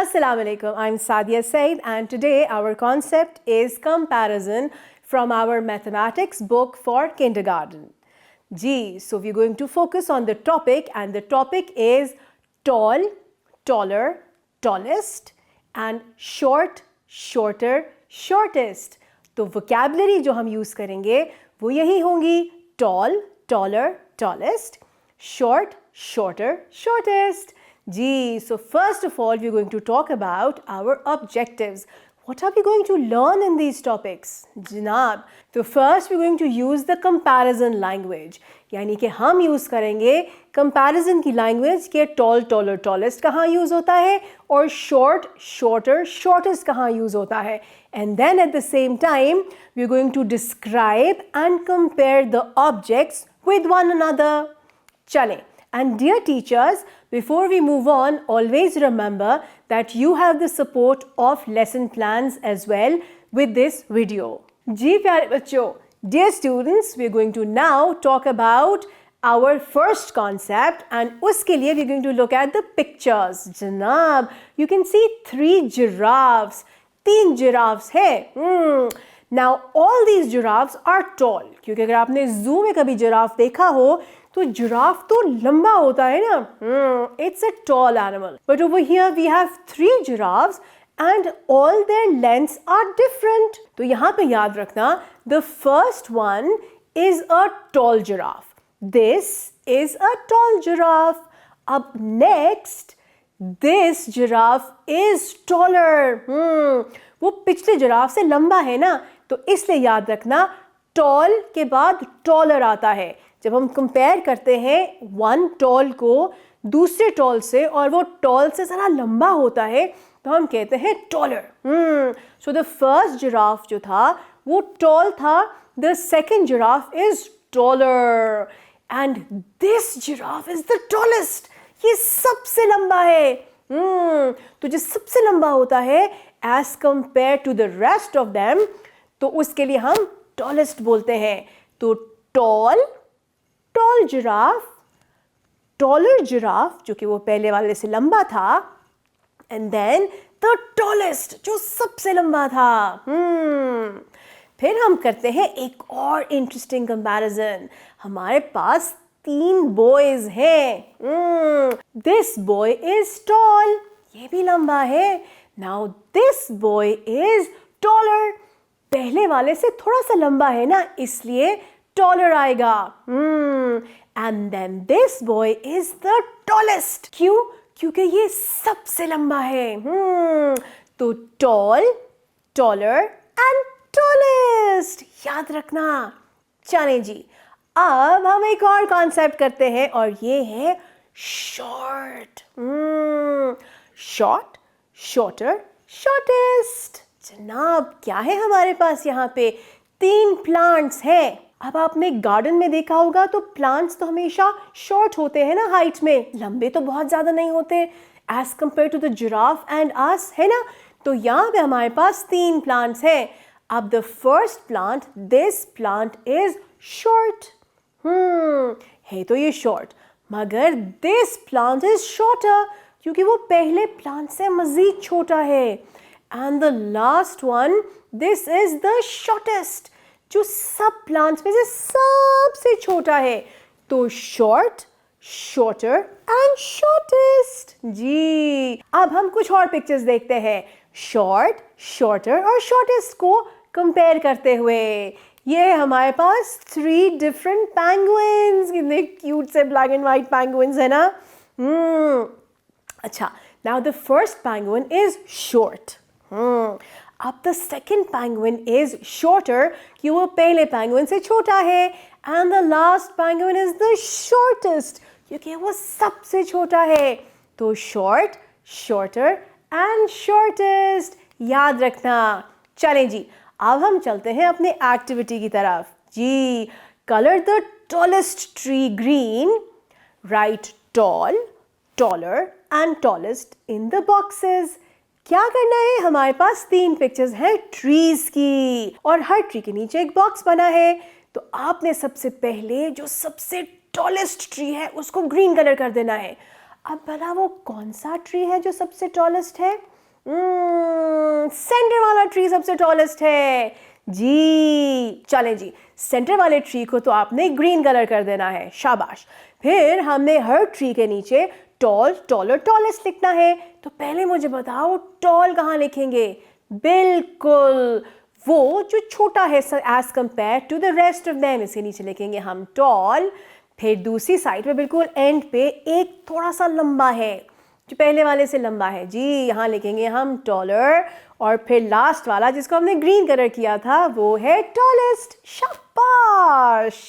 Assalamu alaikum. I'm Sadia Said, and today our concept is comparison from our mathematics book for kindergarten. Gee, so we're going to focus on the topic, and the topic is tall, taller, tallest, and short, shorter, shortest. तो vocabulary जो हम use करेंगे वो यही होंगी tall, taller, tallest, short, shorter, shortest. Gee, so first of all, we're going to talk about our objectives. What are we going to learn in these topics? Janab, so first we're going to use the comparison language. यानी कि हम use करेंगे comparison की language के tall, taller, tallest कहाँ use होता है और short, shorter, shortest कहाँ use होता है. And then at the same time, we're going to describe and compare the objects with one another. चलें. And dear teachers, before we move on, always remember that you have the support of lesson plans as well with this video. जी प्यारे बच्चों, dear students, we are going to now talk about our first concept, and उसके लिए we are going to look at the pictures. जनाब, you can see 3 giraffes. 3 giraffes है. Now all these giraffes are tall. क्योंकि अगर आपने zoo में कभी giraffe देखा हो तो जिराफ तो लंबा होता है ना. It's a tall animal. But over here we have 3 giraffes and all their lengths are different. तो यहाँ पे याद रखना, the first one is a tall giraffe. This is a tall giraffe. अब next, this giraffe is taller. वो पिछले giraffe से लंबा है ना, तो इसलिए याद रखना tall के बाद taller आता है. जब हम कंपेयर करते हैं वन टॉल को दूसरे टॉल से और वो टॉल से ज़रा लंबा होता है तो हम कहते हैं taller. So the first giraffe जो था वो टॉल था, the second giraffe is taller and this giraffe is the tallest. ये सबसे लंबा है. तो जो सबसे लंबा होता है as compare to the rest of them, तो उसके लिए हम टॉलेस्ट बोलते हैं. तो tall, tall giraffe, taller giraffe जो कि वो पहले वाले से लंबा था, एंड देन द टॉलेस्ट जो सबसे लंबा था. फिर हम करते हैं एक और इंटरेस्टिंग कंपैरिजन. हमारे पास 3 बॉयज हैं. दिस बॉय इज टॉल, ये भी लंबा है. Now this boy is taller, पहले वाले से थोड़ा सा लंबा है ना, इसलिए taller आएगा. And then this boy is the tallest. क्यों? क्योंकि ये सबसे लंबा है. तो tall, taller and tallest याद रखना. चलें जी, अब हम एक और कॉन्सेप्ट करते हैं और ये है short. Short, shorter, shortest. जनाब, क्या है हमारे पास यहाँ पे? 3 प्लांट्स हैं. अब आपने गार्डन में देखा होगा तो प्लांट्स तो हमेशा शॉर्ट होते हैं ना हाइट में, लंबे तो बहुत ज़्यादा नहीं होते as compare to the giraffe and us, है ना. तो यहाँ पे हमारे पास 3 प्लांट्स हैं. अब the first plant, this plant is short. है तो ये शॉर्ट, मगर दिस प्लांट इज शॉर्टर क्योंकि वो पहले प्लांट से मज़ीद छोटा है. And the last one, this is the shortest जो सब प्लांट्स में से सबसे छोटा है. तो शॉर्ट, शॉर्टर एंड शॉर्टेस्ट. जी, अब हम कुछ और पिक्चर्स देखते हैं शॉर्ट, शॉर्टर और शॉर्टेस्ट को कंपेयर करते हुए. ये हमारे पास 3 डिफरेंट पेंगुइन्स. कितने क्यूट से ब्लैक एंड वाइट पेंगुइन्स है ना. अच्छा, now the first penguin is short. अब the second penguin is shorter कि वो पहले पेंगुइन से छोटा है. And the last penguin is the shortest क्योंकि वो सबसे छोटा है. तो शॉर्ट, शॉर्टर एंड शॉर्टेस्ट याद रखना. चलें जी, अब हम चलते हैं अपने एक्टिविटी की तरफ. जी, colour the tallest tree green. Right tall, taller and tallest in the boxes. क्या करना है? हमारे पास 3 पिक्चर्स हैं ट्रीज की और हर ट्री के नीचे एक बॉक्स बना है. तो आपने सबसे पहले जो सबसे टॉलेस्ट ट्री है उसको ग्रीन कलर कर देना है. अब भला वो कौन सा ट्री है जो सबसे टॉलेस्ट है? सेंटर वाला ट्री सबसे टॉलेस्ट है जी। चलें जी, सेंटर वाले ट्री को तो आपने ग्रीन कलर कर देना है, शाबाश। फिर हमने हर ट्री के नीचे टॉल, टॉलर, टॉलेस्ट लिखना है। तो पहले मुझे बताओ टॉल कहाँ लिखेंगे? बिल्कुल, वो जो छोटा है as compare to the rest of them, इसके नीचे लिखेंगे हम टॉल। फिर दूसरी साइड पे बिल्कुल एंड पे एक थोड़ा सा लंबा है, जो पहले वाले से लंबा है जी, यहाँ लिखेंगे हम टॉलर। और फिर लास्ट वाला जिसको हमने ग्रीन कलर किया था वो है टॉलेस्ट, शाबाश।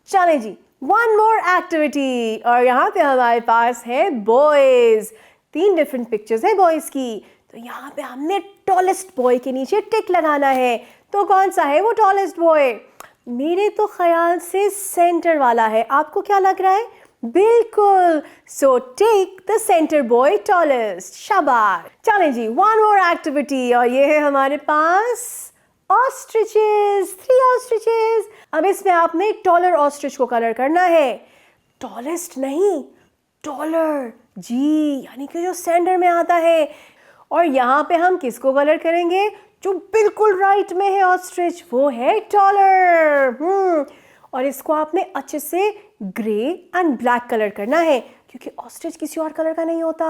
चलें जी, वन मोर एक्टिविटी, और यहाँ पे हमारे पास है बॉयज। 3 डिफरेंट पिक्चर्स है बॉयज की। तो यहाँ पे हमने टॉलेस्ट बॉय के नीचे टिक लगाना है। तो कौन सा है वो टॉलेस्ट बॉय? मेरे तो ख्याल से सेंटर वाला है, आपको क्या लग रहा है? बिल्कुल, so take the centre boy tallest, शाबाश। चलें जी, वन मोर एक्टिविटी, और ये है हमारे पास ऑस्ट्रिचेस, 3 ऑस्ट्रिचेस। अब इसमें आपने टॉलर ऑस्ट्रिच को कलर करना है, टॉलेस्ट नहीं, टॉलर जी, यानी कि जो सेंटर में आता है। और यहाँ पे हम किसको कलर करेंगे? जो बिल्कुल राइट में है ऑस्ट्रिच, वो है टॉलर। और इसको आपने अच्छे से ग्रे एंड ब्लैक कलर करना है, क्योंकि ऑस्ट्रिच किसी और कलर का नहीं होता।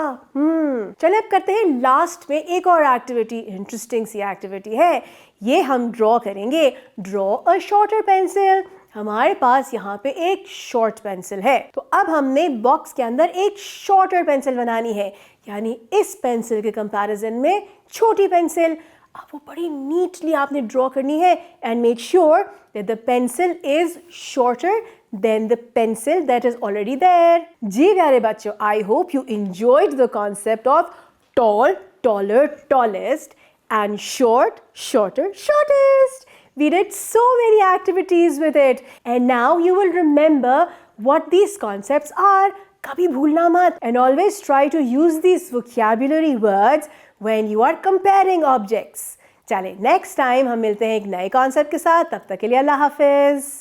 चलिए अब करते हैं लास्ट में एक और एक्टिविटी, इंटरेस्टिंग सी एक्टिविटी है। ये हम ड्रॉ करेंगे, ड्रॉ अ शॉर्टर पेंसिल। हमारे पास यहाँ पे एक शॉर्ट पेंसिल है, तो अब हमने बॉक्स के अंदर एक शॉर्टर पेंसिल बनानी है, यानी इस पेंसिल के कंपैरिजन में छोटी पेंसिल। अब वो बड़ी नीटली आपने ड्रॉ करनी है, and make sure that the pencil is shorter than the pencil that is already there. जी प्यारे बच्चों, I hope you enjoyed the concept of tall, taller, tallest and short, shorter, shortest. We did so many activities with it, and now you will remember what these concepts are. Kabhi bhulna mat, and always try to use these vocabulary words when you are comparing objects. चलें, next time हम मिलते हैं एक नए concept के साथ, तब तक के लिए अल्लाह हाफिज।